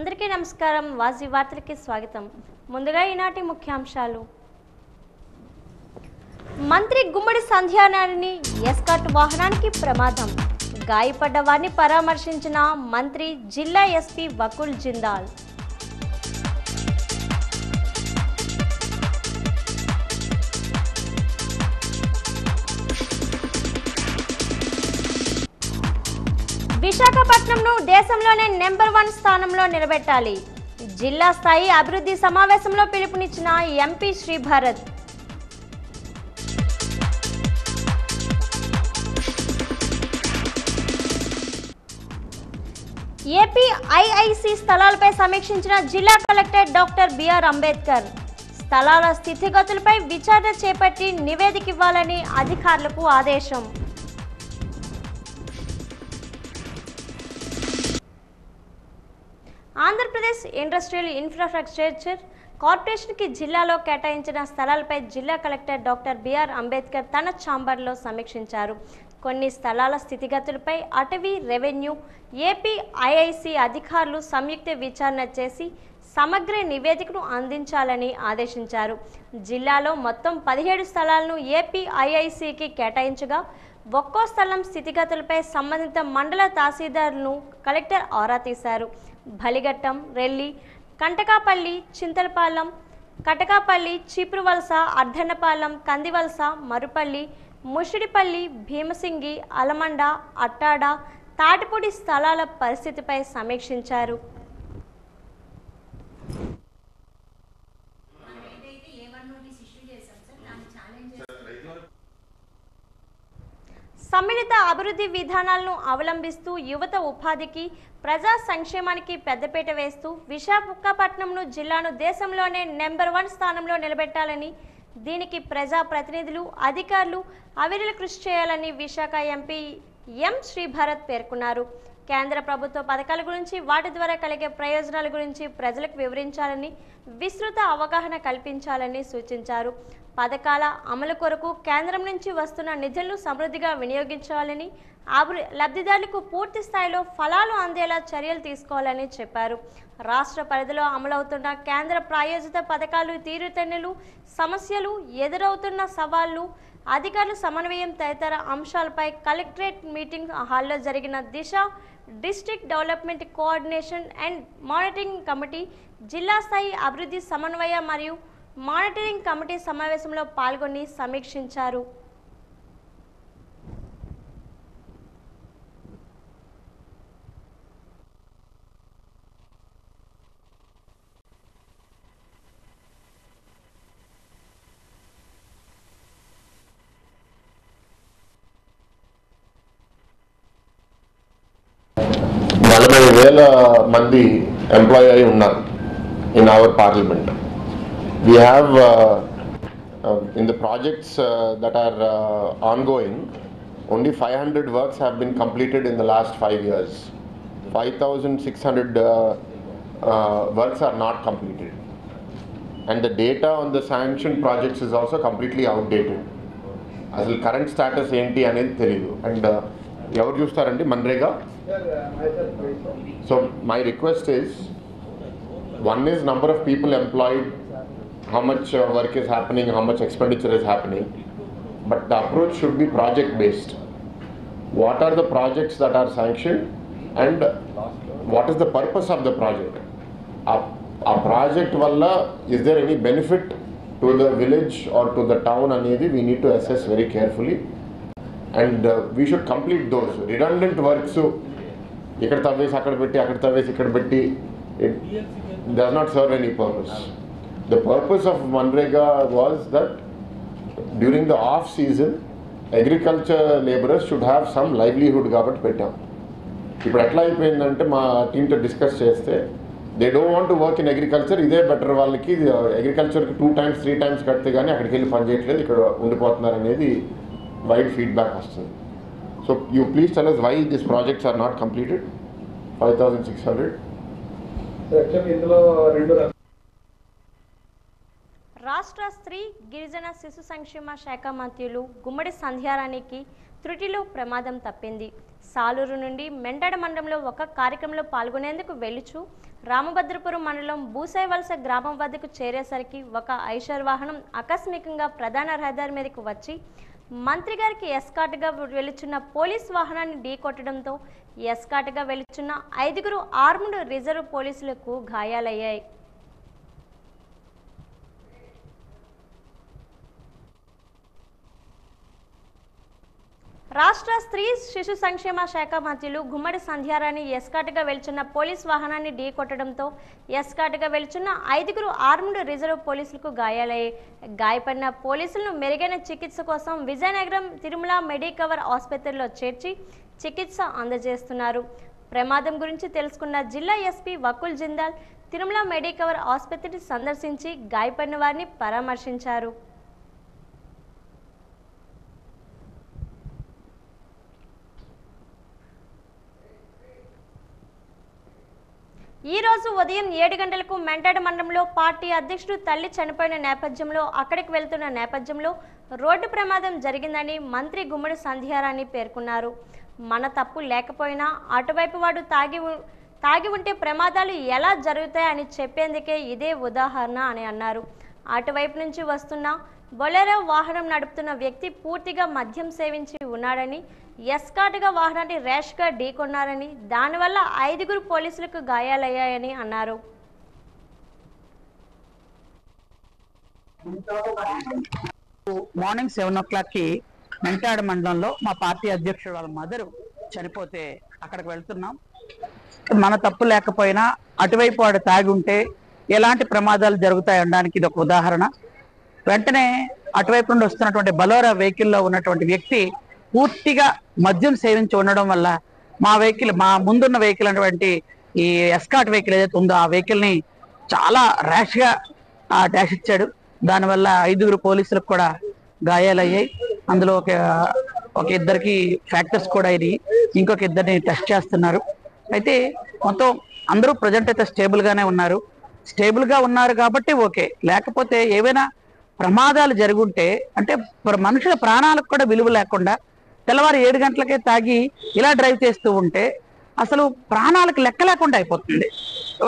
అందరికీ నమస్కారం. వాజీ వార్తలకి స్వాగతం. ముందుగా ఈనాటి ముఖ్యాంశాలు. మంత్రి గుమ్మడి సంధ్యానారాయణని ఎస్కాట్ వాహనానికి ప్రమాదం. గాయపడ్డ వారిని పరామర్శించిన మంత్రి జిల్లా ఎస్పీ వకుల్ జిందాల్. విశాఖపట్నంను దేశంలోనే నెంబర్ 1 స్థానంలో నిలబెట్టాలి. జిల్లా స్థాయి అభివృద్ధి సమావేశంలో పిలుపునిచ్చిన ఎంపీ శ్రీభారత్. ఏపీ ఐఐసి స్థలాలపై సమీక్షించిన జిల్లా కలెక్టర్ డాక్టర్ బిఆర్ అంబేద్కర్. స్థలాల స్థితిగతులపై విచారణ చేపట్టి నివేదిక ఇవ్వాలని అధికారులకు ఆదేశం. ఆంధ్రప్రదేశ్ ఇండస్ట్రియల్ ఇన్ఫ్రాస్ట్రక్చర్ కార్పొరేషన్కి జిల్లాలో కేటాయించిన స్థలాలపై జిల్లా కలెక్టర్ డాక్టర్ బిఆర్ అంబేద్కర్ తన ఛాంబర్లో సమీక్షించారు. కొన్ని స్థలాల స్థితిగతులపై అటవీ, రెవెన్యూ, ఏపీ ఐఐసి అధికారులు సంయుక్త విచారణ చేసి సమగ్ర నివేదికను అందించాలని ఆదేశించారు. జిల్లాలో మొత్తం 17 స్థలాలను ఏపీ ఐఐసికి కేటాయించగా ఒక్కో స్థలం స్థితిగతులపై సంబంధిత మండల తహసీల్దార్లను కలెక్టర్ ఆరా తీశారు. బలిఘట్టం, రెల్లి, కంటకాపల్లి, చింతలపాలెం, కటకాపల్లి, చీపురువలస, అర్ధన్నపాలెం, కందివలస, మరుపల్లి, ముషిడిపల్లి, భీమసింగి, అలమండ, అట్టాడ, తాటిపూడి స్థలాల పరిస్థితిపై సమీక్షించారు. సమ్మిళిత అభివృద్ధి విధానాలను అవలంబిస్తూ యువత ఉపాధికి, ప్రజా సంక్షేమానికి పెద్దపీట వేస్తూ విశాఖపట్నంను జిల్లాను దేశంలోనే నెంబర్ 1 స్థానంలో నిలబెట్టాలని, దీనికి ప్రజా ప్రతినిధులు, అధికారులు అవిరళ కృషి చేయాలని విశాఖ ఎంపీ ఎం శ్రీభారత్ పేర్కొన్నారు. కేంద్ర ప్రభుత్వ పథకాల గురించి, వాటి ద్వారా కలిగే ప్రయోజనాల గురించి ప్రజలకు వివరించాలని, విస్తృత అవగాహన కల్పించాలని సూచించారు. పథకాల అమలు కొరకు కేంద్రం నుంచి వస్తున్న నిధులను సమృద్ధిగా వినియోగించాలని, లబ్ధిదారులకు పూర్తి స్థాయిలో ఫలాలు అందేలా చర్యలు తీసుకోవాలని చెప్పారు. రాష్ట్ర పరిధిలో అమలవుతున్న కేంద్ర ప్రాయోజిత పథకాలు తీరుతెన్నులు, సమస్యలు, ఎదురవుతున్న సవాళ్లు, అధికారుల సమన్వయం తదితర అంశాలపై కలెక్టరేట్ మీటింగ్ హాల్లో జరిగిన Disha district development coordination and monitoring committee జిల్లా స్థాయి అభివృద్ధి సమన్వయ మరియు మానిటరింగ్ కమిటీ సమావేశంలో పాల్గొని సమీక్షించారు. మంది ఎంప్లాయ్ అయి ఉన్నారు in our parliament. We have in the projects that are ongoing, only 500 works have been completed in the last 5 years. 5,600 works are not completed, and the data on the sanctioned projects is also completely outdated. Asal current status enti anedi teliyadu, and evaru chustarandi Manrega. So my request is, one is number of people employed, how much work is happening, how much expenditure is happening, but the approach should be project based. What are the projects that are sanctioned and what is the purpose of the project? A project valla is there any benefit to the village or to the town anedi we need to assess very carefully, and we should complete those redundant works. ఇక్కడ తవ్వేసి అక్కడ పెట్టి, అక్కడ తవ్వేసి ఇక్కడ పెట్టి, it does not serve any purpose. The purpose of Manrega was that during the off season agriculture laborers should have some livelihood కాబట్టి పెట్టాం. ఇప్పుడు ఎట్లా అయిపోయిందంటే మా టీంతో డిస్కస్ చేస్తే they don't want to work in agriculture, ఇదే బెటర్, వాళ్ళకి అగ్రికల్చర్కి 2 times 3 times కడితే కానీ అక్కడికి వెళ్ళి పని చేయట్లేదు, ఇక్కడ ఉండిపోతున్నారు అనేది వైడ్ ఫీడ్బ్యాక్ వస్తుంది. So you please tell us why these projects are not completed. 5,600. రాష్ట్ర స్త్రీ గిరిజన శిశు సంక్షేమ శాఖ మంత్రులు గుమ్మడి సంధ్యారాణికి త్రుటిలో ప్రమాదం తప్పింది. సాలూరు నుండి మెంటాడ మండలంలో ఒక కార్యక్రమంలో పాల్గొనేందుకు వెలుచు రామభద్రపురం మండలం బూసైవలస గ్రామం వద్దకు చేరేసరికి ఒక ఐషర్ వాహనం ఆకస్మికంగా ప్రధాన రహదారి మీదకు వచ్చి మంత్రి గారికి ఎస్కాట్గా వెలుచున్న పోలీస్ వాహనాన్ని ఢీకొట్టడంతో ఎస్కాట్గా వెలుచున్న 5 ఆర్మ్డ్ రిజర్వ్ పోలీసులకు గాయాలయ్యాయి. రాష్ట్ర స్త్రీ శిశు సంక్షేమ శాఖ మంత్రులు గుమ్మడి సంధ్యారాణి ఎస్కాట్గా వెళ్తున్న పోలీస్ వాహనాన్ని ఢీకొట్టడంతో ఎస్కాట్గా వెళ్తున్న 5 ఆర్మ్డ్ రిజర్వ్ పోలీసులకు గాయాలయ్యాయి. గాయపడిన పోలీసులను మెరుగైన చికిత్స కోసం విజయనగరం తిరుమల మెడికవర్ ఆసుపత్రిలో చేర్చి చికిత్స అందజేస్తున్నారు. ప్రమాదం గురించి తెలుసుకున్న జిల్లా ఎస్పీ వకుల్ జిందాల్ తిరుమల మెడికవర్ ఆసుపత్రిని సందర్శించి గాయపడిన వారిని పరామర్శించారు. ఈ రోజు ఉదయం 7 గంటలకు మెంటాడ మండలంలో పార్టీ అధ్యక్షుడు తల్లి చనిపోయిన నేపథ్యంలో అక్కడికి వెళ్తున్న నేపథ్యంలో రోడ్డు ప్రమాదం జరిగిందని మంత్రి గుమ్మడి సంధ్యారాణి పేర్కొన్నారు. మన తప్పు లేకపోయినా అటువైపు వాడు తాగి ఉంటే ప్రమాదాలు ఎలా జరుగుతాయని చెప్పేందుకే ఇదే ఉదాహరణ అని అన్నారు. అటువైపు నుంచి వస్తున్న బొలెరో వాహనం నడుపుతున్న వ్యక్తి పూర్తిగా మద్యం సేవించి ఉన్నాడని, ఎస్కాట్గా వాహనాన్ని ర్యాష్గా ఢీకొన్నారని, దానివల్ల 5 పోలీసులకు గాయాలయ్యాయని అన్నారు. మార్నింగ్ 7 o'clockకి మెంటాడ మండలంలో మా పార్టీ అధ్యక్షుడు వాళ్ళ మదరు చనిపోతే అక్కడికి వెళ్తున్నాం. మన తప్పు లేకపోయినా అటువైపు వాడు తాగి ఉంటే ఎలాంటి ప్రమాదాలు జరుగుతాయి అనడానికి ఇది ఒక ఉదాహరణ. వెంటనే అటువైపు నుండి వస్తున్నటువంటి బలోరా వెహికల్లో ఉన్నటువంటి వ్యక్తి పూర్తిగా మద్యం సేవించి ఉండడం వల్ల మా ముందున్న వెహికల్ అటువంటి ఈ ఎస్కాట్ వెహికల్ ఏదైతే ఉందో ఆ వెహికల్ ని చాలా ర్యాష్ గా డాష్ ఇచ్చాడు. దానివల్ల 5 పోలీసులకు కూడా గాయాలయ్యాయి. అందులో ఒక ఇద్దరికి ఫ్రాక్చర్స్ కూడా ఇది, ఇంకొక ఇద్దరిని టెస్ట్ చేస్తున్నారు. అయితే మొత్తం అందరూ ప్రజెంట్ అయితే స్టేబుల్ గా ఉన్నారు కాబట్టి ఓకే. లేకపోతే ఏవైనా ప్రమాదాలు జరుగుంటే అంటే మనుషుల ప్రాణాలకు కూడా విలువ లేకుండా తెల్లవారు 7 గంటలకే తాగి ఇలా డ్రైవ్ చేస్తూ ఉంటే అసలు ప్రాణాలకు లెక్క లేకుండా అయిపోతుంది.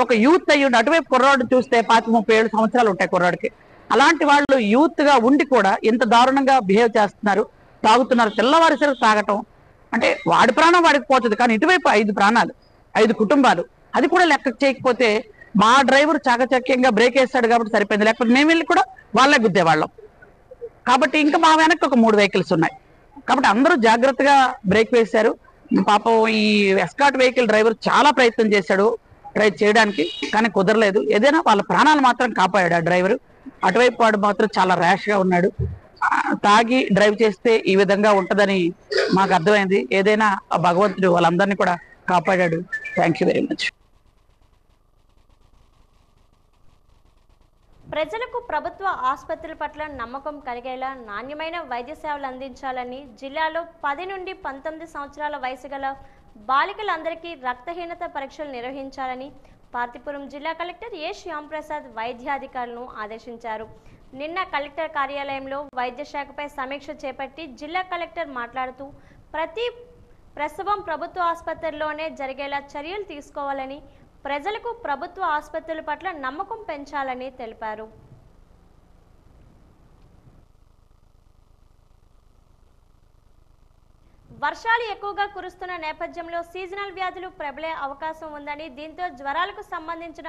ఒక యూత్ అయ్యుండి అటువైపు కుర్రాడు చూస్తే 35-37 సంవత్సరాలు ఉంటాయి కుర్రాడికి. అలాంటి వాళ్ళు యూత్ గా ఉండి కూడా ఇంత దారుణంగా బిహేవ్ చేస్తున్నారు, తాగుతున్నారు. తెల్లవారిసరికి తాగటం అంటే వాడి ప్రాణం వాడికి పోతుంది, కానీ ఇటువైపు 5 ప్రాణాలు, 5 కుటుంబాలు, అది కూడా లెక్క చేయకపోతే మా డ్రైవర్ చాకచక్యంగా బ్రేక్ వేస్తాడు కాబట్టి సరిపోయింది. లేకపోతే మేము వెళ్ళి కూడా వాళ్ళే గుద్దేవాళ్ళం. కాబట్టి ఇంకా మా వెనక్కి ఒక 3 వెహికల్స్ ఉన్నాయి. కాబట్టి అందరూ జాగ్రత్తగా బ్రేక్ వేశారు. పాపం ఈ ఎస్కాట్ వెహికల్ డ్రైవర్ చాలా ప్రయత్నం చేశాడు డ్రైవ్ చేయడానికి, కానీ కుదరలేదు. ఏదైనా వాళ్ళ ప్రాణాలు మాత్రం కాపాడాడు ఆ డ్రైవర్. అటువైపు వాడు మాత్రం చాలా ర్యాష్ గా ఉన్నాడు. తాగి డ్రైవ్ చేస్తే ఈ విధంగా ఉంటదని మాకు అర్థమైంది. ఏదైనా ఆ భగవంతుడు వాళ్ళందరినీ కూడా కాపాడాడు. Thank you very much. ప్రజలకు ప్రభుత్వ ఆసుపత్రుల పట్ల నమ్మకం కలిగేలా నాణ్యమైన వైద్య సేవలు అందించాలని జిల్లాలో 10 నుండి 19 సంవత్సరాల వయసు గల బాలికలందరికీ రక్తహీనత పరీక్షలు నిర్వహించాలని పార్తీపురం జిల్లా కలెక్టర్ ఏ శ్యాంప్రసాద్ వైద్యాధికారులను ఆదేశించారు. నిన్న కలెక్టర్ కార్యాలయంలో వైద్య శాఖపై సమీక్ష చేపట్టి జిల్లా కలెక్టర్ మాట్లాడుతూ ప్రతి ప్రసవం ప్రభుత్వ ఆసుపత్రుల్లోనే జరిగేలా చర్యలు తీసుకోవాలని, ప్రజలకు ప్రభుత్వ ఆసుపత్రుల పట్ల నమ్మకం పెంచాలని తెలిపారు. వర్షాలు ఎక్కువగా కురుస్తున్న నేపథ్యంలో సీజనల్ వ్యాధులు ప్రబలే అవకాశం ఉందని, దీంతో జ్వరాలకు సంబంధించిన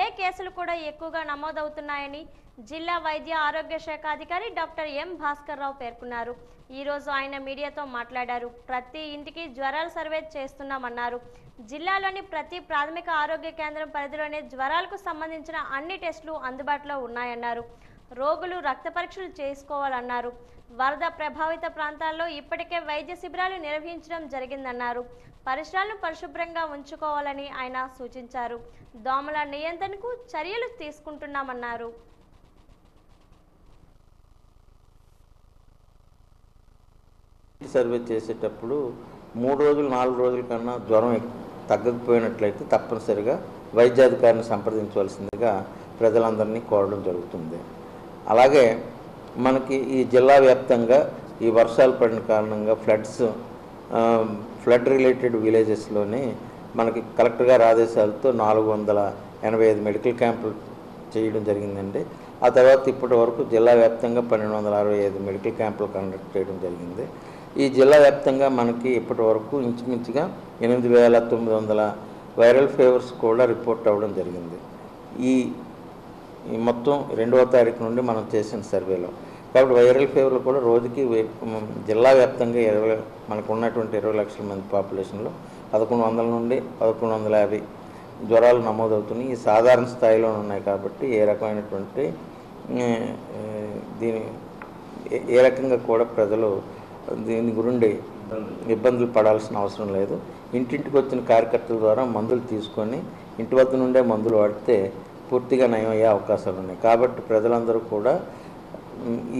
ఏ కేసులు కూడా ఎక్కువగా నమోదవుతున్నాయని జిల్లా వైద్య ఆరోగ్య శాఖ అధికారి డాక్టర్ ఎం భాస్కర్ రావు పేర్కొన్నారు. ఈ రోజు ఆయన మీడియాతో మాట్లాడారు. ప్రతి ఇంటికి జ్వరాల సర్వే చేస్తున్నామన్నారు. జిల్లాలోని ప్రతి ప్రాథమిక ఆరోగ్య కేంద్రం పరిధిలోనే జ్వరాలకు సంబంధించిన అన్ని టెస్టులు అందుబాటులో ఉన్నాయన్నారు. రోగులు రక్త పరీక్షలు చేసుకోవాలన్నారు. వరద ప్రభావిత ప్రాంతాల్లో ఇప్పటికే వైద్య శిబిరాలు నిర్వహించడం జరిగిందన్నారు. పరిసరాలను పరిశుభ్రంగా ఉంచుకోవాలని ఆయన సూచించారు. దోమల నియంత్రణకు చర్యలు తీసుకుంటున్నామన్నారు. సర్వే చేసేటప్పుడు 3 రోజులు 4 రోజుల కన్నా జ్వరం తగ్గకపోయినట్లయితే తప్పనిసరిగా వైద్యాధికారిని సంప్రదించవలసిందిగా ప్రజలందరినీ కోరడం జరుగుతుంది. అలాగే మనకి ఈ జిల్లా వ్యాప్తంగా ఈ వర్షాలు పడిన కారణంగా ఫ్లడ్ రిలేటెడ్ విలేజెస్లోని మనకి కలెక్టర్ గారి ఆదేశాలతో 485 మెడికల్ క్యాంపులు చేయడం జరిగిందండి. ఆ తర్వాత ఇప్పటి వరకు జిల్లా వ్యాప్తంగా 1265 మెడికల్ క్యాంపులు కండక్ట్ చేయడం జరిగింది. ఈ జిల్లా వ్యాప్తంగా మనకి ఇప్పటి వరకు ఇంచుమించుగా 8900 వైరల్ ఫీవర్స్ కూడా రిపోర్ట్ అవ్వడం జరిగింది. ఈ మొత్తం 2వ తారీఖు నుండి మనం చేసిన సర్వేలో. కాబట్టి వైరల్ ఫీవర్లు కూడా రోజుకి జిల్లా వ్యాప్తంగా మనకు ఉన్నటువంటి 20 లక్షల మంది పాపులేషన్లో 1100 నుండి 1150 జ్వరాలు నమోదవుతున్నాయి. ఈ సాధారణ స్థాయిలో ఉన్నాయి కాబట్టి ఏ రకమైనటువంటి ఏ రకంగా కూడా ప్రజలు దీని గురించి ఇబ్బందులు పడాల్సిన అవసరం లేదు. ఇంటింటికి వచ్చిన కార్యకర్తల ద్వారా మందులు తీసుకొని ఇంటి వద్ద నుండే మందులు వాడితే పూర్తిగా నయం అయ్యే అవకాశాలు ఉన్నాయి. కాబట్టి ప్రజలందరూ కూడా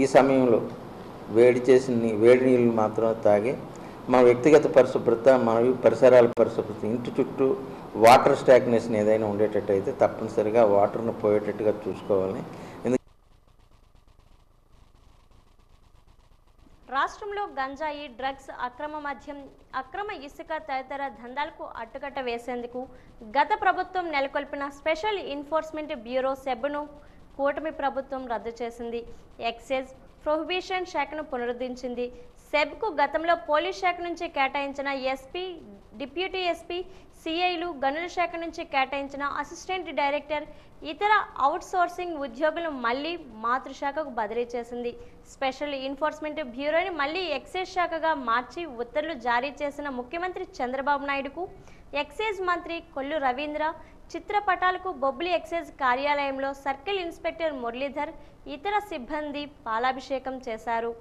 ఈ సమయంలో వేడి నీళ్ళు మాత్రమే తాగి మన వ్యక్తిగత పరిశుభ్రత, మన పరిసరాల పరిశుభ్రత, ఇంటి చుట్టూ వాటర్ స్టాగ్నేషన్ ఏదైనా ఉండేటట్టయితే తప్పనిసరిగా వాటర్ను పోయేటట్టుగా చూసుకోవాలి. రాష్ట్రంలో గంజాయి, డ్రగ్స్, అక్రమ మద్యం, అక్రమ ఇసుక తదితర దందాలకు అడ్డుకట్ట వేసేందుకు గత ప్రభుత్వం నెలకొల్పిన స్పెషల్ ఎన్ఫోర్స్మెంట్ బ్యూరో సెబ్ను కూటమి ప్రభుత్వం రద్దు చేసింది. ఎక్సైజ్ ప్రొహిబిషన్ శాఖను పునరుద్ధరించింది. సెబ్కు గతంలో పోలీస్ శాఖ నుంచి కేటాయించిన ఎస్పీ, డిప్యూటీ ఎస్పీ, సిఐలు, గనుల శాఖ నుంచి కేటాయించిన అసిస్టెంట్ డైరెక్టర్, ఇతర అవుట్సోర్సింగ్ ఉద్యోగులను మళ్లీ మాతృశాఖకు బదిలీ చేసింది. స్పెషల్ ఎన్ఫోర్స్మెంట్ బ్యూరోని మళ్లీ ఎక్సైజ్ శాఖగా మార్చి ఉత్తర్వులు జారీ చేసిన ముఖ్యమంత్రి చంద్రబాబు నాయుడుకు ఎక్సైజ్ మంత్రి కొల్లు రవీంద్ర చిత్రపటాలకు బొబ్బిలి ఎక్సైజ్ కార్యాలయంలో సర్కిల్ ఇన్స్పెక్టర్ మురళీధర్, ఇతర సిబ్బంది పాలాభిషేకం చేశారు.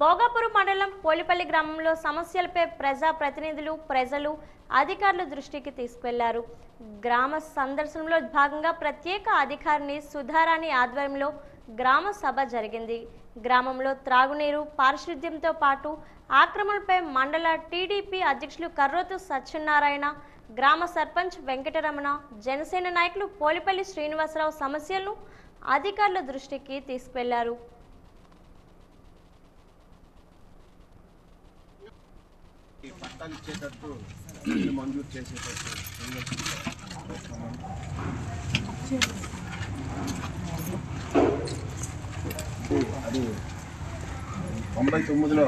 భోగాపురం మండలం పోలిపల్లి గ్రామంలో సమస్యలపై ప్రజాప్రతినిధులు, ప్రజలు, అధికారుల దృష్టికి తీసుకెళ్లారు. గ్రామ సందర్శనలో భాగంగా ప్రత్యేక అధికారిని సుధారాణి ఆధ్వర్యంలో గ్రామ సభ జరిగింది. గ్రామంలో త్రాగునీరు, పారిశుద్ధ్యంతో పాటు ఆక్రమణపై మండల టీడీపీ అధ్యక్షులు కర్రోతు సత్యనారాయణ, గ్రామ సర్పంచ్ వెంకటరమణ, జనసేన నాయకులు పోలిపల్లి శ్రీనివాసరావు సమస్యలను అధికారుల దృష్టికి తీసుకెళ్లారు. పట్టాలు ఇచ్చేటట్టు మంజూరు చేసేటట్టు అది 99లో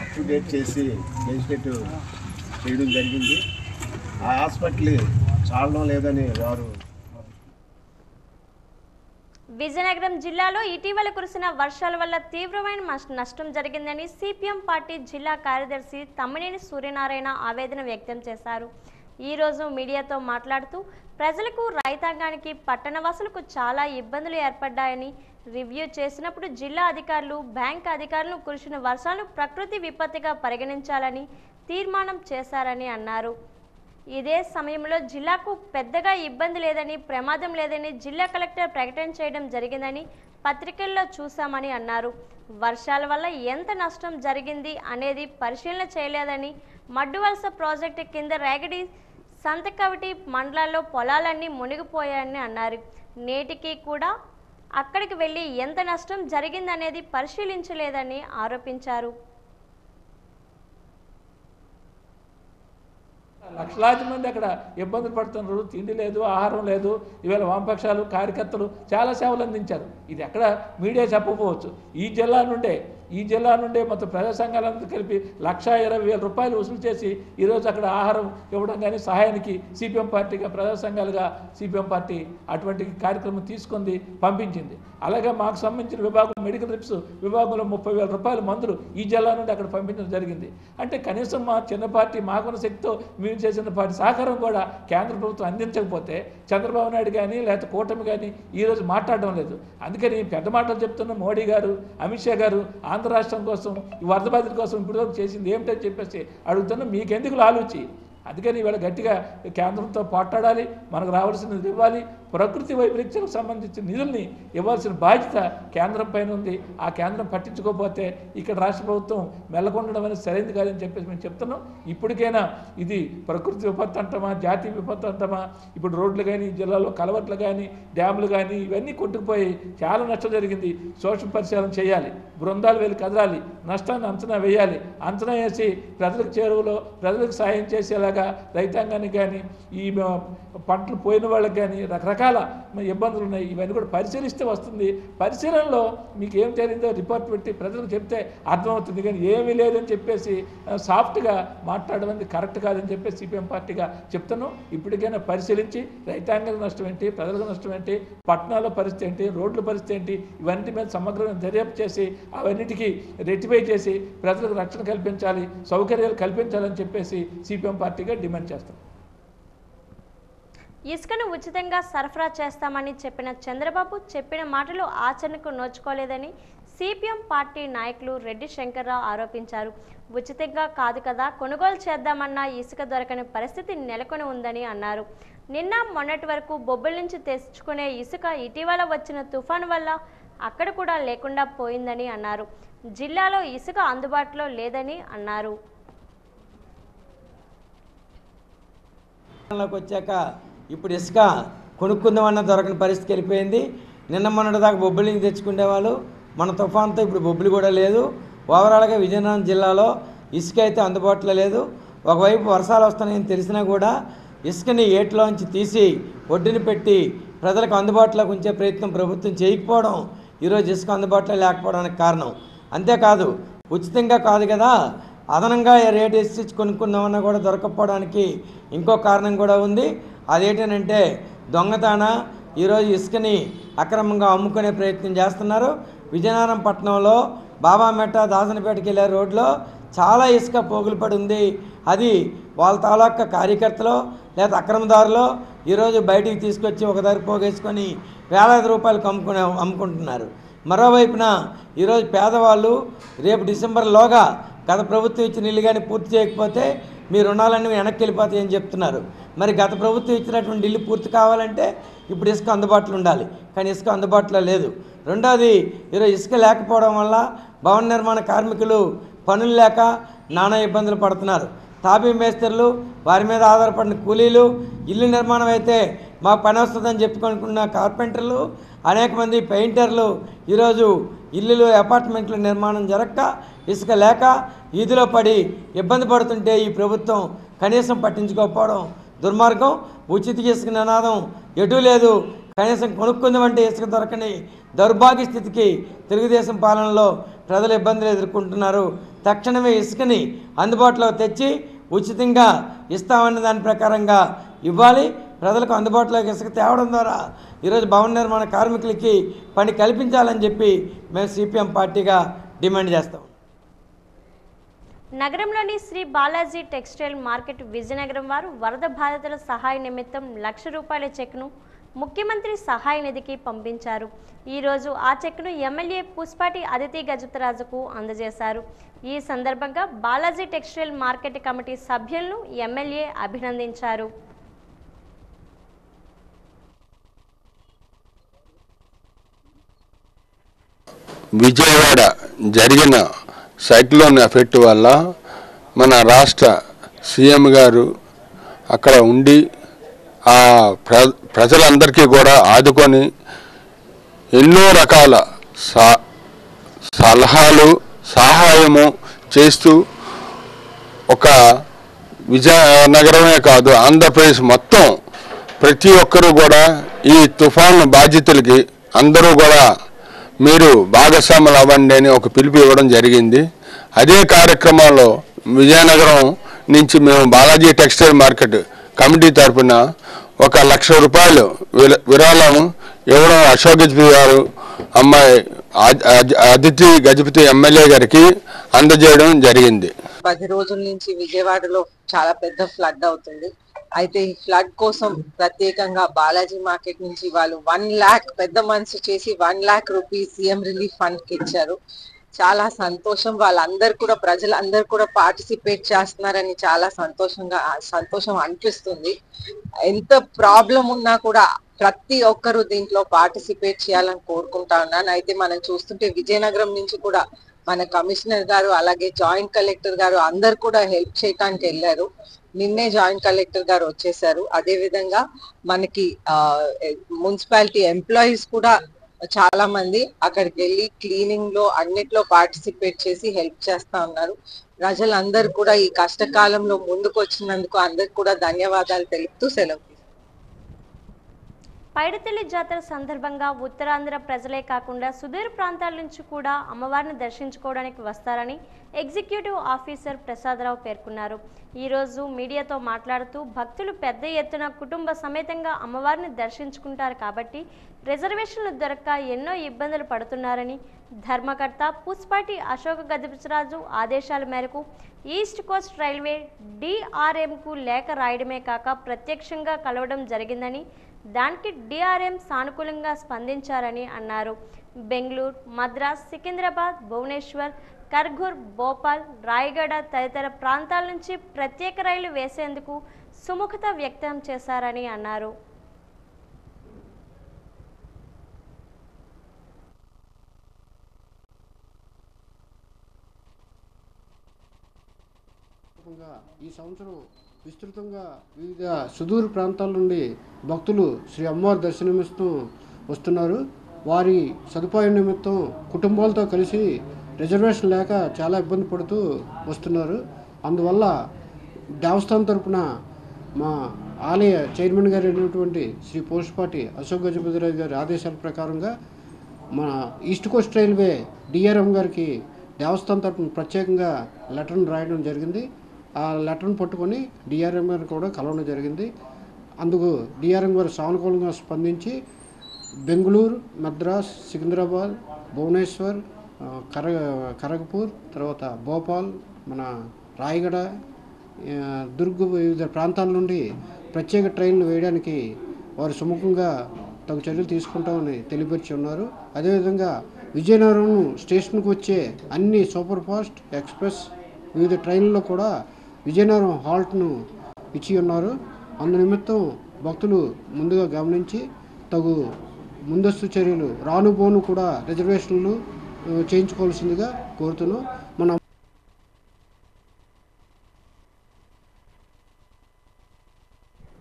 అప్ టు డేట్ చేసి లెజిస్లేటివ్ చేయడం జరిగింది. ఆ హాస్పిటల్ చాలడం లేదని వారు. విజయనగరం జిల్లాలో ఇటీవల కురిసిన వర్షాల వల్ల తీవ్రమైన నష్టం జరిగిందని సిపిఎం పార్టీ జిల్లా కార్యదర్శి తమ్మినేని సూర్యనారాయణ ఆవేదన వ్యక్తం చేశారు. ఈ రోజు మీడియాతో మాట్లాడుతూ ప్రజలకు, రైతాంగానికి, పట్టణవాసులకు చాలా ఇబ్బందులు ఏర్పడ్డాయని, రివ్యూ చేసినప్పుడు జిల్లా అధికారులు, బ్యాంక్ అధికారులు కురిసిన వర్షాలను ప్రకృతి విపత్తుగా పరిగణించాలని తీర్మానం చేశారని అన్నారు. ఇదే సమయంలో జిల్లాకు పెద్దగా ఇబ్బంది లేదని, ప్రమాదం లేదని జిల్లా కలెక్టర్ ప్రకటన చేయడం జరిగిందని పత్రికల్లో చూశామని అన్నారు. వర్షాల వల్ల ఎంత నష్టం జరిగింది అనేది పరిశీలన చేయలేదని, మడ్డువలస ప్రాజెక్టు కింద రేగడి, సంతకవిటి మండలాల్లో పొలాలన్నీ మునిగిపోయాయని అన్నారు. నేటికి కూడా అక్కడికి వెళ్లి ఎంత నష్టం జరిగిందనేది పరిశీలించలేదని ఆరోపించారు. లక్షలాది మంది అక్కడ ఇబ్బందులు పడుతున్నారు. తిండి లేదు, ఆహారం లేదు. ఈవేళ వామపక్షాలు, కార్యకర్తలు చాలా సేవలు అందించారు. ఇది ఎక్కడ మీడియా చెప్పకపోవచ్చు. ఈ జిల్లా నుండే మొత్తం ప్రజా సంఘాలంతా కలిపి 1,20,000 రూపాయలు వసూలు చేసి ఈరోజు అక్కడ ఆహారం ఇవ్వడం కానీ, సహాయానికి సిపిఎం పార్టీగా, ప్రజా సంఘాలుగా సిపిఎం పార్టీ అటువంటి కార్యక్రమం తీసుకుంది, పంపించింది. అలాగే మాకు సంబంధించిన విభాగం, మెడికల్ రిప్స్ విభాగంలో 30,000 రూపాయల మందులు ఈ జిల్లా నుండి అక్కడ పంపించడం జరిగింది. అంటే కనీసం మా చిన్న పార్టీ, మాకున్న శక్తితో మేము చేసిన పార్టీ సహకారం కూడా కేంద్ర ప్రభుత్వం అందించకపోతే చంద్రబాబు నాయుడు కానీ లేకపోతే కూటమి కానీ ఈరోజు మాట్లాడడం లేదు. అందుకని పెద్ద మాటలు చెప్తున్న మోడీ గారు, అమిత్ షా గారు ఆంధ్ర రాష్ట్రం కోసం, ఈ వరద బాధితుల కోసం ఇప్పుడు చేసింది ఏమిటని చెప్పేసి అడుగుతున్నా. మీకెందుకు ఆలోచి? అందుకని ఇవాళ గట్టిగా కేంద్రంతో పోట్లాడాలి, మనకు రావాల్సినది ఇవ్వాలి, ప్రకృతి వైపరీత్యాలకు సంబంధించిన నిధుల్ని ఇవ్వాల్సిన బాధ్యత కేంద్రం పైన ఉంది. ఆ కేంద్రం పట్టించుకోకపోతే ఇక్కడ రాష్ట్ర ప్రభుత్వం మెల్లకొండడం అనేది సరైనది కాదని చెప్పేసి మేము చెప్తున్నాం. ఇప్పటికైనా ఇది ప్రకృతి విపత్తు అంటామా, జాతీయ విపత్తు అంటామా, ఇప్పుడు రోడ్లు కానీ, జిల్లాలో కలవట్లు కానీ, డ్యాములు కానీ ఇవన్నీ కొట్టుకుపోయి చాలా నష్టం జరిగింది. సోషల్ పరిశీలన చేయాలి, బృందాలు వెళ్ళి కదలాలి, నష్టాన్ని అంచనా వేయాలి, అంచనా వేసి ప్రజలకు చేరువలో ప్రజలకు సాయం చేసేలాగా రైతాంగానికి కానీ, ఈ పంటలు పోయిన వాళ్ళకి కానీ రకరకాల ఇబ్బందులు ఉన్నాయి. ఇవన్నీ కూడా పరిశీలిస్తే వస్తుంది. పరిశీలనలో మీకు ఏం జరిగిందో రిపోర్ట్ పెట్టి ప్రజలకు చెప్తే అర్థమవుతుంది. కానీ ఏమీ లేదని చెప్పేసి సాఫ్ట్గా మాట్లాడడం కరెక్ట్ కాదని చెప్పేసి సిపిఎం పార్టీగా చెప్తాను. ఇప్పటికైనా పరిశీలించి రైతాంగానికి నష్టం ఏంటి, ప్రజలకు నష్టం ఏంటి, పట్టణాల్లో పరిస్థితి ఏంటి, రోడ్ల పరిస్థితి ఏంటి, ఇవన్నీ మీద సమగ్రమైన దర్యాప్తు చేసి అవన్నిటికీ రెక్టిఫై చేసి ప్రజలకు రక్షణ కల్పించాలి, సౌకర్యాలు కల్పించాలని చెప్పేసి సిపిఎం పార్టీగా డిమాండ్ చేస్తాం. ఇసుకను ఉచితంగా సరఫరా చేస్తామని చెప్పిన చంద్రబాబు చెప్పిన మాటలు ఆచరణకు నోచుకోలేదని సిపిఎం పార్టీ నాయకులు రెడ్డి శంకర్రావు ఆరోపించారు. ఉచితంగా కాదు కదా, కొనుగోలు చేద్దామన్నా ఇసుక దొరకని పరిస్థితి నెలకొని ఉందని అన్నారు. నిన్న మొన్నటి వరకు బొబ్బిలి నుంచి తెచ్చుకునే ఇసుక ఇటీవల వచ్చిన తుఫాను వల్ల అక్కడ కూడా లేకుండా పోయిందని అన్నారు. జిల్లాలో ఇసుక అందుబాటులో లేదని అన్నారు. వచ్చాక ఇప్పుడు ఇసుక కొనుక్కుందామన్న దొరకని పరిస్థితికి వెళ్ళిపోయింది. నిన్న మొన్నటి దాకా బొబ్బిలిని తెచ్చుకునేవాళ్ళు, మన తుఫాన్తో ఇప్పుడు బొబ్బిలి కూడా లేదు. ఓవరాల్గా విజయనగరం జిల్లాలో ఇసుక అయితే అందుబాటులో లేదు. ఒకవైపు వర్షాలు వస్తున్నాయని తెలిసినా కూడా ఇసుకని ఏట్లోంచి తీసి ఒడ్డుని పెట్టి ప్రజలకు అందుబాటులోకి ఉంచే ప్రయత్నం ప్రభుత్వం చేయకపోవడం ఈరోజు ఇసుక అందుబాటులో లేకపోవడానికి కారణం. అంతేకాదు ఉచితంగా కాదు కదా, అదనంగా రేటు వేసి కొనుక్కుందామన్నా కూడా దొరకకపోవడానికి ఇంకో కారణం కూడా ఉంది. అదేంటంటే దొంగతన. ఈరోజు ఇసుకని అక్రమంగా అమ్ముకునే ప్రయత్నం చేస్తున్నారు. విజయనగరం పట్టణంలో బాబామెట్ట దాసనపేటకి వెళ్ళే రోడ్లో చాలా ఇసుక పోగులు పడి ఉంది. అది వాళ్ళ తాలూకా కార్యకర్తలు లేదా అక్రమదారులు ఈరోజు బయటికి తీసుకొచ్చి ఒక దగ్గర పోగేసుకొని వేలాది రూపాయలకు అమ్ముకుంటున్నారు. మరోవైపున ఈరోజు పేదవాళ్ళు రేపు డిసెంబర్లోగా గత ప్రభుత్వం ఇచ్చిన ఇల్లు కానీ పూర్తి చేయకపోతే మీ రుణాలన్నీ వెనక్కి వెళ్ళిపోతాయని చెప్తున్నారు. మరి గత ప్రభుత్వం ఇచ్చినటువంటి ఇల్లు పూర్తి కావాలంటే ఇప్పుడు ఇసుక అందుబాటులో ఉండాలి, కానీ ఇసుక అందుబాటులో లేదు. రెండోది, ఈరోజు ఇసుక లేకపోవడం వల్ల భవన నిర్మాణ కార్మికులు పనులు లేక నానా ఇబ్బందులు పడుతున్నారు. తాపీ మేస్త్రులు, వారి మీద ఆధారపడిన కూలీలు, ఇల్లు నిర్మాణం అయితే మాకు పని వస్తుందని చెప్పుకొనుకున్న కార్పెంటర్లు, అనేక మంది పెయింటర్లు ఈరోజు ఇల్లులు అపార్ట్మెంట్ల నిర్మాణం జరగక ఇసుక లేక వీధిలో పడి ఇబ్బంది పడుతుంటే ఈ ప్రభుత్వం కనీసం పట్టించుకోకపోవడం దుర్మార్గం. ఉచిత ఇసుక నినాదం ఎటూ లేదు. కనీసం కొనుక్కుందామంటే ఇసుక దొరకని దౌర్భాగ్య స్థితికి తెలుగుదేశం పాలనలో ప్రజలు ఇబ్బందులు ఎదుర్కొంటున్నారు. తక్షణమే ఇసుకని అందుబాటులో తెచ్చి ఉచితంగా ఇస్తామన్న దాని ప్రకారంగా ఇవ్వాలి. ప్రజలకు అందుబాటులోకి ఇసుక తేవడం ద్వారా ఈరోజు భవన నిర్మాణ కార్మికులకి పని కల్పించాలని చెప్పి మేము సిపిఎం పార్టీగా డిమాండ్ చేస్తాం. నగరంలోని శ్రీ బాలాజీ టెక్స్టైల్ మార్కెట్ విజయనగరం వారు వరద బాధితుల సహాయ నిమిత్తం ₹1,00,000 చెక్ను ముఖ్యమంత్రి సహాయ నిధికి పంపించారు. ఈరోజు ఆ చెక్ను ఎమ్మెల్యే పుష్పాటి అదితి గజపతిరాజుకు అందజేశారు. ఈ సందర్భంగా బాలాజీ టెక్స్టైల్ మార్కెట్ కమిటీ సభ్యులను ఎమ్మెల్యే అభినందించారు. విజయవాడ జరిగిన సైక్లోన్ ఎఫెక్ట్ వల్ల మన రాష్ట్ర సీఎం గారు అక్కడ ఉండి ఆ ప్రజలందరికీ కూడా ఆదుకొని ఎన్నో రకాల సలహాలు సహాయము చేస్తూ ఒక విజయనగరమే కాదు ఆంధ్రప్రదేశ్ మొత్తం ప్రతి ఒక్కరూ కూడా ఈ తుఫాను బాధితులకి అందరూ కూడా మీరు భాగస్వాములు అవ్వండి అని ఒక పిలుపు ఇవ్వడం జరిగింది. అదే కార్యక్రమంలో విజయనగరం నుంచి మేము బాలాజీ టెక్స్టైల్ మార్కెట్ కమిటీ తరఫున ₹1,00,000 విరాళం ఇవ్వడం అశోక్ గజపతి గారు అమ్మాయి అదితి గజపతి ఎమ్మెల్యే గారికి అందజేయడం జరిగింది. 10 రోజుల నుంచి విజయవాడలో చాలా పెద్ద ఫ్లడ్ అవుతుంది. అయితే ఈ ఫ్లడ్ కోసం ప్రత్యేకంగా బాలాజీ మార్కెట్ నుంచి వాళ్ళు 1 lakh పెద్ద మనసు చేసి ₹1,00,000 సీఎం రిలీఫ్ ఫండ్ కి ఇచ్చారు. చాలా సంతోషం. వాళ్ళందరూ కూడా ప్రజలందరూ కూడా పార్టిసిపేట్ చేస్తున్నారని చాలా సంతోషం అనిపిస్తుంది. ఎంత ప్రాబ్లం ఉన్నా కూడా ప్రతి ఒక్కరూ దీంట్లో పార్టిసిపేట్ చేయాలని కోరుకుంటా ఉన్నాను. అయితే మనం చూస్తుంటే విజయనగరం నుంచి కూడా మన కమిషనర్ గారు అలాగే జాయింట్ కలెక్టర్ గారు అందరు కూడా హెల్ప్ చేయడానికి వెళ్ళారు. నిన్నే జాయింట్ కలెక్టర్ గారు వచ్చేసారు. అదే విధంగా మనకి మున్సిపాలిటీ ఎంప్లాయీస్ కూడా చాలా మంది అక్కడికి వెళ్ళి క్లీనింగ్ లో అన్నిట్లో పార్టిసిపేట్ చేసి హెల్ప్ చేస్తా ఉన్నారు. ప్రజలందరూ కూడా ఈ కష్టకాలంలో ముందుకు వచ్చినందుకు అందరికి కూడా ధన్యవాదాలు తెలుపుతూ సెలవు. పైడితల్లి జాతర సందర్భంగా ఉత్తరాంధ్ర ప్రజలే కాకుండా సుదూర ప్రాంతాల నుంచి కూడా అమ్మవారిని దర్శించుకోవడానికి వస్తారని ఎగ్జిక్యూటివ్ ఆఫీసర్ ప్రసాదరావు పేర్కొన్నారు. ఈరోజు మీడియాతో మాట్లాడుతూ భక్తులు పెద్ద ఎత్తున కుటుంబ సమేతంగా అమ్మవారిని దర్శించుకుంటారు కాబట్టి రిజర్వేషన్లు దొరక్క ఎన్నో ఇబ్బందులు పడుతున్నారని, ధర్మకర్త పుష్పాటి అశోక్ గజపతిరాజు ఆదేశాల మేరకు ఈస్ట్ కోస్ట్ రైల్వే డిఆర్ఎంకు లేఖ రాయడమే కాక ప్రత్యక్షంగా కలవడం జరిగిందని, దానికి డిఆర్ఎం సానుకూలంగా స్పందించారని అన్నారు. బెంగళూరు, మద్రాస్, సికింద్రాబాద్, భువనేశ్వర్, కర్గూర్, భోపాల్, రాయగడ తదితర ప్రాంతాల నుంచి ప్రత్యేక రైలు వేసేందుకు సుముఖత వ్యక్తం చేశారని అన్నారు. ఈ సంవత్సరం విస్తృతంగా వివిధ సుదూర ప్రాంతాల నుండి భక్తులు శ్రీ అమ్మవారి దర్శనమిస్తూ వస్తున్నారు. వారి సదుపాయం నిమిత్తం కుటుంబాలతో కలిసి రిజర్వేషన్ లేక చాలా ఇబ్బంది పడుతూ వస్తున్నారు. అందువల్ల దేవస్థానం తరపున మా ఆలయ చైర్మన్ గారు అయినటువంటి శ్రీ పోస్పాటి అశోక్ గజపతిరాజు గారి ఆదేశాల ప్రకారంగా మన ఈస్ట్ కోస్ట్ రైల్వే డిఆర్ఎం గారికి దేవస్థానం తరపున ప్రత్యేకంగా లెటర్ను రాయడం జరిగింది. ఆ లెటర్ను పట్టుకొని డిఆర్ఎం గారు కూడా కలవడం జరిగింది. అందుకు డిఆర్ఎం గారు సానుకూలంగా స్పందించి బెంగళూరు, మద్రాస్, సికింద్రాబాద్, భువనేశ్వర్, ఖరగ్పూర్, తర్వాత భోపాల్, మన రాయగడ, దుర్గ్ వివిధ ప్రాంతాల నుండి ప్రత్యేక ట్రైన్లు వేయడానికి వారు సుముఖంగా తగు చర్యలు తీసుకుంటామని తెలియపరిచి ఉన్నారు. అదేవిధంగా విజయనగరం స్టేషన్కు వచ్చే అన్ని సూపర్ ఫాస్ట్, ఎక్స్ప్రెస్ వివిధ ట్రైన్లలో కూడా విజయనగరం హాల్ట్ను ఇచ్చి ఉన్నారు. అందునిమిత్తం భక్తులు ముందుగా గమనించి తగు ముందస్తు చర్యలు రానుబోను కూడా రిజర్వేషన్లు చేయించుకోవాల్సిందిగా కోరుతున్నాం. మన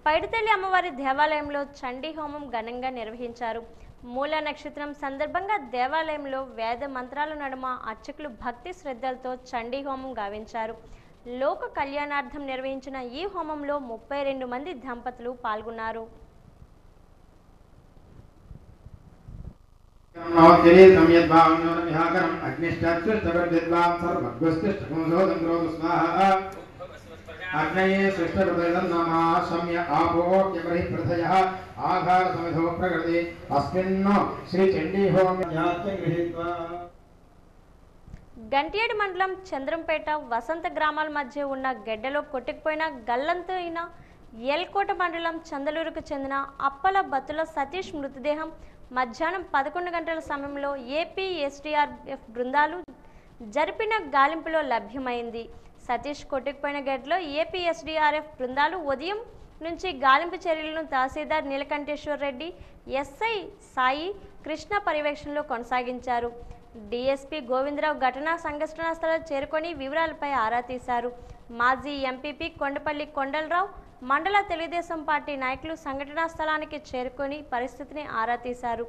పైడితల్లి అమ్మవారి దేవాలయంలో చండీ హోమం ఘనంగా నిర్వహించారు. మూల నక్షత్రం సందర్భంగా దేవాలయంలో వేద మంత్రాల నడుమ అర్చకులు భక్తి శ్రద్ధలతో చండీ హోమం గావించారు. లోక కళ్యాణార్థం నిర్వహించిన ఈ హోమంలో 32 మంది దంపతులు పాల్గొన్నారు. అగ్నయే సృష్టృతమయ ఆపోక్యపరి ప్రథయ ఆధార సమిధో ప్రకృతి అస్మిన్నో శ్రీ చండీ హోమయాత్మగృహీత్వా. గంట్యేడు మండలం చంద్రంపేట, వసంత గ్రామాల మధ్య ఉన్న గెడ్డలో కొట్టుకుపోయిన గల్లంతైన ఎల్కోట మండలం చందలూరుకు చెందిన అప్పల బత్తుల సతీష్ మృతదేహం మధ్యాహ్నం 11 గంటల సమయంలో ఏపీ ఎస్డీఆర్ఎఫ్ బృందాలు జరిపిన గాలింపులో లభ్యమైంది. సతీష్ కొట్టుకుపోయిన గెడ్డలో ఏపీ ఎస్డీఆర్ఎఫ్ బృందాలు ఉదయం నుంచి గాలింపు చర్యలను తహసీల్దార్ నీలకంఠేశ్వర్ రెడ్డి, ఎస్ఐ సాయి కృష్ణ పర్యవేక్షణలో కొనసాగించారు. డీఎస్పీ గోవిందరావు ఘటనా సంఘటనా స్థలం చేరుకొని వివరాలపై ఆరా తీశారు. మాజీ ఎంపీపీ కొండపల్లి కొండలరావు, మండల తెలుగుదేశం పార్టీ నాయకులు సంఘటనా స్థలానికి చేరుకొని పరిస్థితిని ఆరా తీశారు.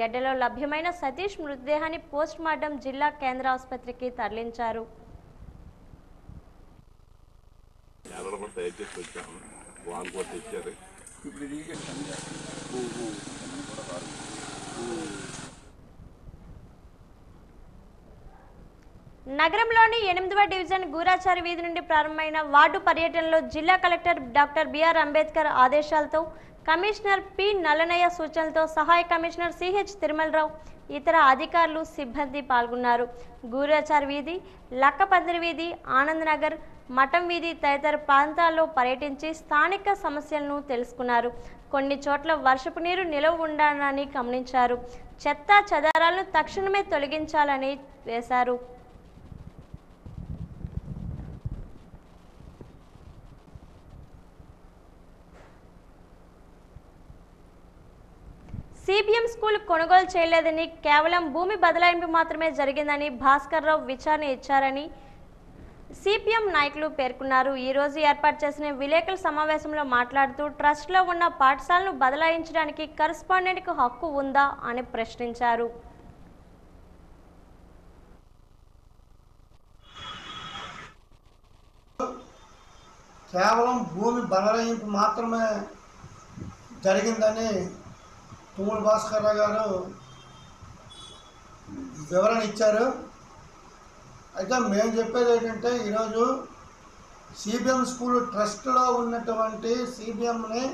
గెడ్డలో లభ్యమైన సతీష్ మృతదేహాన్ని పోస్ట్ మార్టం జిల్లా కేంద్ర ఆసుపత్రికి తరలించారు. నగరంలోని 8వ డివిజన్ గూరాచారి వీధి నుండి ప్రారంభమైన వార్డు పర్యటనలో జిల్లా కలెక్టర్ డాక్టర్ బిఆర్ అంబేద్కర్ ఆదేశాలతో, కమిషనర్ పి నల్లనయ్య సూచనలతో సహాయ కమిషనర్ సిహెచ్ తిరుమలరావు, ఇతర అధికారులు, సిబ్బంది పాల్గొన్నారు. గూరాచారి వీధి, లక్కపందిరి వీధి, ఆనంద్ నగర్, మఠం వీధి తదితర ప్రాంతాల్లో పర్యటించి స్థానిక సమస్యలను తెలుసుకున్నారు. కొన్ని చోట్ల వర్షపు నీరు నిలవ ఉండాలని గమనించారు. చెత్త చెదారాలను తక్షణమే తొలగించాలని వేశారు. సిబిఎం స్కూల్ కొనుగోలు చేయలేదని, కేవలం భూమి బదలాయింపు మాత్రమే జరిగిందని భాస్కర్ రావు విచారణ ఇచ్చారని సిపిఎం నాయకులు పేర్కొన్నారు. ఈ రోజు ఏర్పాటు చేసిన విలేకరుల సమావేశంలో మాట్లాడుతూ ట్రస్ట్లో ఉన్న పాఠశాలను బదలాయించడానికి కరెస్పాండెంట్కు హక్కు ఉందా అని ప్రశ్నించారు. కేవలం భూమి బదలాయింపు మాత్రమే జరిగిందని తుమ్మల భాస్కర్ రావు గారు వివరణ ఇచ్చారు. అయితే మేము చెప్పేది ఏంటంటే ఈరోజు సిబిఎం స్కూల్ ట్రస్ట్లో ఉన్నటువంటి సిబిఎంని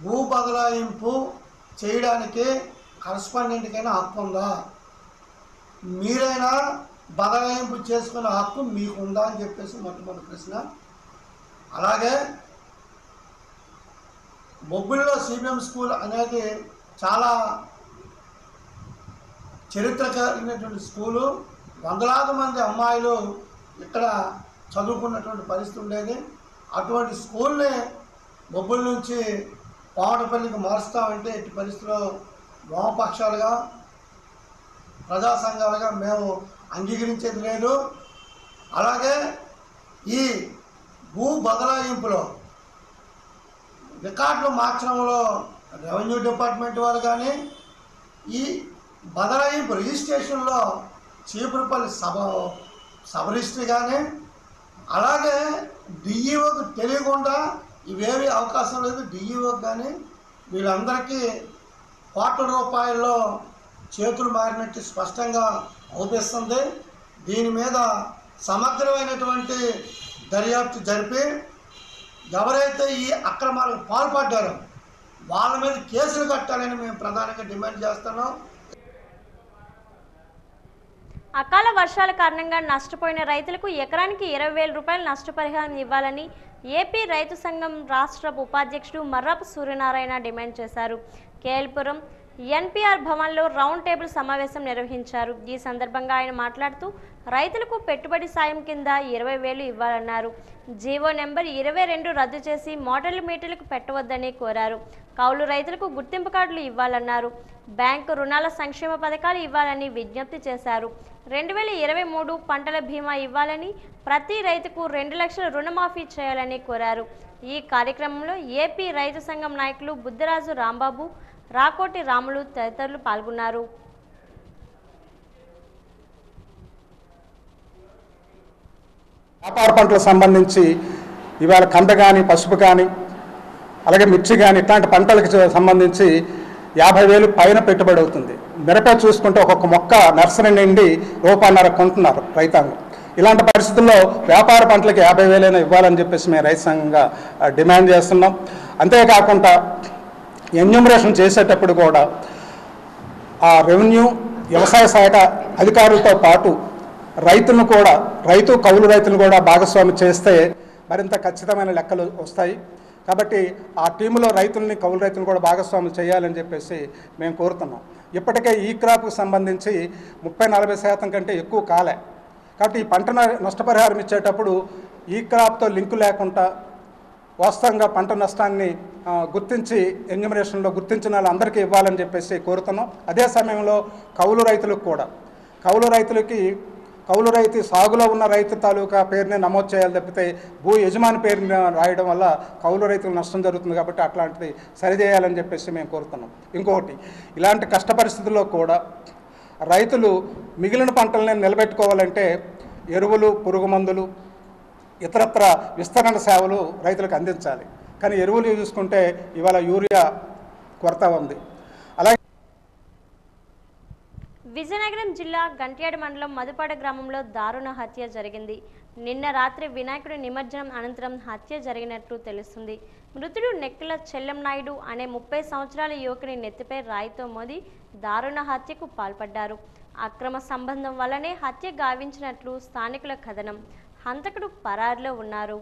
భూ బదలాయింపు చేయడానికి కరస్పాండెంట్కైనా హక్కు ఉందా, మీరైనా బదలాయింపు చేసుకునే హక్కు మీకుందా అని చెప్పేసి మొట్టమొదటి ప్రశ్న. అలాగే బొబ్బిలిలో సిబిఎం స్కూల్ అనేది చాలా చరిత్ర కలిగినటువంటి స్కూలు. వందలాది మంది అమ్మాయిలు ఇక్కడ చదువుకున్నటువంటి పరిస్థితి ఉండేది. అటువంటి స్కూల్ని బొబ్బిలి నుంచి పావటపల్లికి మారుస్తామంటే ఎట్టి పరిస్థితిలో వామపక్షాలుగా ప్రజా సంఘాలుగా మేము అంగీకరించేది లేదు. అలాగే ఈ భూ బదలాయింపులో రికార్డులు మార్చడంలో రెవెన్యూ డిపార్ట్మెంట్ వారు కానీ, ఈ బదలాయింపు రిజిస్ట్రేషన్లో చీపురుపల్లి సబ్ రిజిస్ట్రీ కానీ, అలాగే డిఈఓకి తెలియకుండా ఇవేవి అవకాశం లేదు. డిఈఓకి కానీ వీళ్ళందరికీ కోట్ల రూపాయల్లో చేతులు మారినట్టు స్పష్టంగా అవుపిస్తుంది. దీని మీద సమగ్రమైనటువంటి దర్యాప్తు జరిపి ఎవరైతే ఈ అక్రమాలకు పాల్పడ్డారో వాళ్ళ మీద కేసులు కట్టాలని మేము ప్రధానంగా డిమాండ్ చేస్తున్నాం. అకాల వర్షాల కారణంగా నష్టపోయిన రైతులకు ఎకరానికి 20,000 రూపాయల నష్టపరిహారం ఇవ్వాలని ఏపీ రైతు సంఘం రాష్ట్ర ఉపాధ్యక్షుడు మర్రాపు సూర్యనారాయణ డిమాండ్ చేశారు. కేఎల్పురం ఎన్పిఆర్ భవన్లో రౌండ్ టేబుల్ సమావేశం నిర్వహించారు. ఈ సందర్భంగా ఆయన మాట్లాడుతూ రైతులకు పెట్టుబడి సాయం కింద 20,000 ఇవ్వాలన్నారు. జీవో నెంబర్ 22 రద్దు చేసి మోడల్ మీటర్లకు పెట్టవద్దని కోరారు. కౌలు రైతులకు గుర్తింపు కార్డులు ఇవ్వాలన్నారు. బ్యాంకు రుణాల సంక్షేమ పథకాలు ఇవ్వాలని విజ్ఞప్తి చేశారు. 2023 పంటల బీమా ఇవ్వాలని, ప్రతి రైతుకు 2 లక్షల రుణమాఫీ చేయాలని కోరారు. ఈ కార్యక్రమంలో ఏపీ రైతు సంఘం నాయకులు బుద్దిరాజు రాంబాబు, రాకోటి రాములు తదితరులు పాల్గొన్నారు. వ్యాపార పంటలకు సంబంధించి ఇవాళ కంద కానీ, పసుపు కానీ, అలాగే మిర్చి కానీ ఇట్లాంటి పంటలకు సంబంధించి 50,000 పైన పెట్టుబడి అవుతుంది. మిరప చూసుకుంటే ఒక్కొక్క మొక్క నర్సరీ నుండి ₹1.5 కొంటున్నారు రైతాంగం. ఇలాంటి పరిస్థితుల్లో వ్యాపార పంటలకు 50,000 ఇవ్వాలని చెప్పేసి మేము రైతు సంఘంగా డిమాండ్ చేస్తున్నాం. అంతేకాకుండా ఎన్యూమరేషన్ చేసేటప్పుడు కూడా ఆ రెవెన్యూ వ్యవసాయ శాఖ అధికారులతో పాటు రైతులను కూడా, కౌలు రైతులను కూడా భాగస్వామి చేస్తే మరింత ఖచ్చితమైన లెక్కలు వస్తాయి. కాబట్టి ఆ టీములో రైతుల్ని, కౌలు రైతులను కూడా భాగస్వాములు చేయాలని చెప్పేసి మేము కోరుతున్నాం. ఇప్పటికే ఈ క్రాప్కు సంబంధించి 30-40% కంటే ఎక్కువ కాలే. కాబట్టి ఈ పంట నష్టపరిహారం ఇచ్చేటప్పుడు ఈ క్రాప్తో లింకు లేకుండా వాస్తవంగా పంట నష్టాన్ని గుర్తించి ఎన్యూమరేషన్లో గుర్తించిన వాళ్ళందరికీ ఇవ్వాలని చెప్పేసి కోరుతున్నాం. అదే సమయంలో కౌలు రైతులకు కూడా, కౌలు రైతు సాగులో ఉన్న రైతు తాలూకా పేరునే నమోదు చేయాలి తప్పితే భూ యజమాని పేరుని రాయడం వల్ల కౌలు రైతులకు నష్టం జరుగుతుంది. కాబట్టి అట్లాంటిది సరిచేయాలని చెప్పేసి మేము కోరుతున్నాం. ఇంకొకటి, ఇలాంటి కష్ట పరిస్థితుల్లో కూడా రైతులు మిగిలిన పంటలని నిలబెట్టుకోవాలంటే ఎరువులు, పురుగు మందులు, ఇతరత్ర విస్తరణ సేవలు రైతులకు అందించాలి. కానీ ఎరువులు చూసుకుంటే ఇవాళ యూరియా కొరత ఉంది. అలాగే విజయనగరం జిల్లా గంట్యాడ మండలం మధుపాడ గ్రామంలో దారుణ హత్య జరిగింది. నిన్న రాత్రి వినాయకుడి నిమజ్జనం అనంతరం హత్య జరిగినట్లు తెలుస్తుంది. మృతుడు నెక్కిల చెల్లం నాయుడు అనే 30 సంవత్సరాల యువకుని నెత్తిపై రాయితో మోది దారుణ హత్యకు పాల్పడ్డారు. అక్రమ సంబంధం వల్లనే హత్య గావించినట్లు స్థానికుల కథనం. హంతకుడు పరారిలో ఉన్నారు.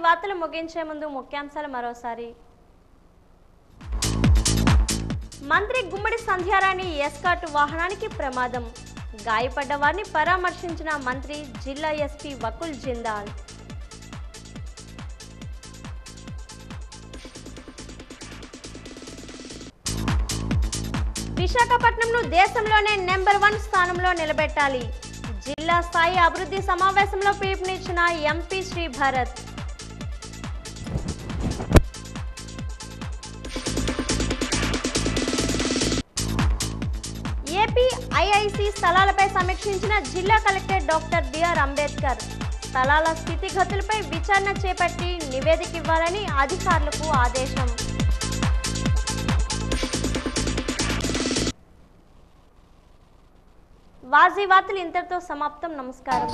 వార్తలు ముగించే ముందు ముఖ్యాంశాలు మరోసారి. మంత్రి గుమ్మడి సంధ్యారాణి ఎస్కాట్ వాహనానికి ప్రమాదం. గాయపడ్డ వారిని పరామర్శించిన మంత్రి, జిల్లా ఎస్పీ వకుల్ జిందాల్. విశాఖపట్నంను దేశంలోనే నెంబర్ 1 స్థానంలో నిలబెట్టాలి. జిల్లా స్థాయి అభివృద్ధి సమావేశంలో పిలుపునిచ్చిన MP Shri Bharat. AP IIC స్థలాలపై సమీక్షించిన జిల్లా కలెక్టర్ డాక్టర్ బిఆర్ అంబేద్కర్. స్థలాల స్థితిగతులపై విచారణ చేపట్టి నివేదిక ఇవ్వాలని అధికారులకు ఆదేశం. వాజీ వార్తలు ఇంతటితో సమాప్తం. నమస్కారం.